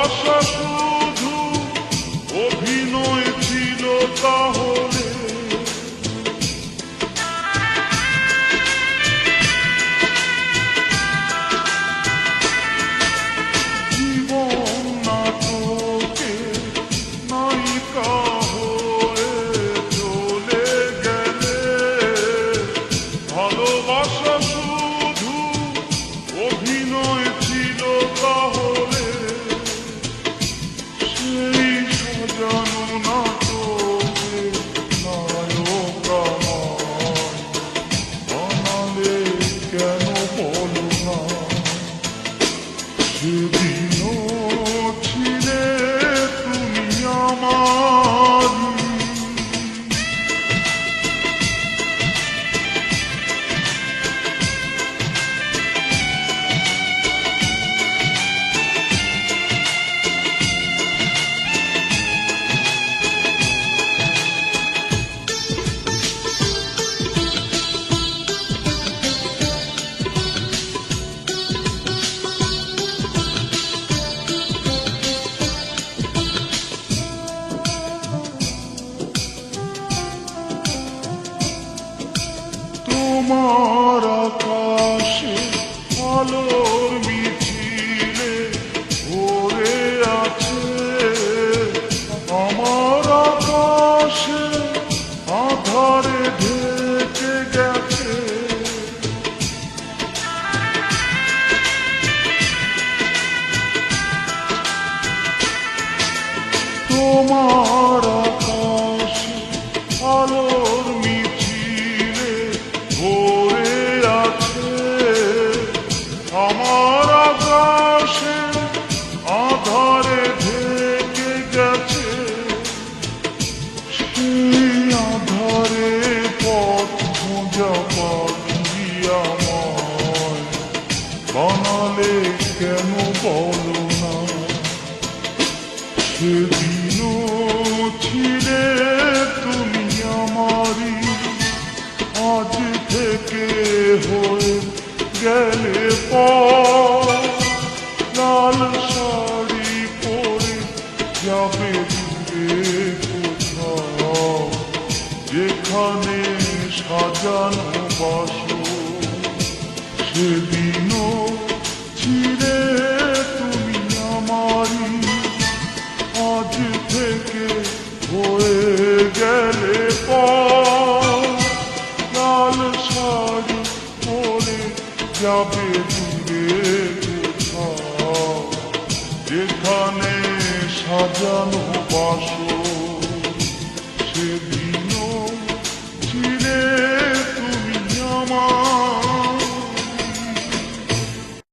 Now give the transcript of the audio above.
ভালোবাসা শুধু অভিনয় ছিল তাহলে জীবন নাটকে নায়িকা হয়ে চলে গেলে ভালোবাসা শুধু অভিনয় ছিল তাহলে সেই সাজানো নাটকে নায়িকা বানালে কেন বলো না সেদিনও ছিলে তুমি আমার তোমার আকাশে আলোর মিছিলে ভরে আছে আমার আকাশে আধারে ঢেকে গেছে তোমার আকাশে আলোর মিছিলে ভরে আছে আমার আকাশে আধারে ঢেকে গেছে সেই আধারে পথ খোঁজা পাখি আমায় বানালে কেন বলো না সেদিনও ছিলে তুমি আমারই আজ থেকে হয়ে গেলে লাল শাড়ি পরে যাবে দূরে কোথাও যেখানে সাজানো বাসর সেদিনও ছিলে তুমি আমারই আজ থেকে হয়ে গেলে লাল শাড়ি পরে যাবে দূরে কোথাও যেখানে সাজানো বাসর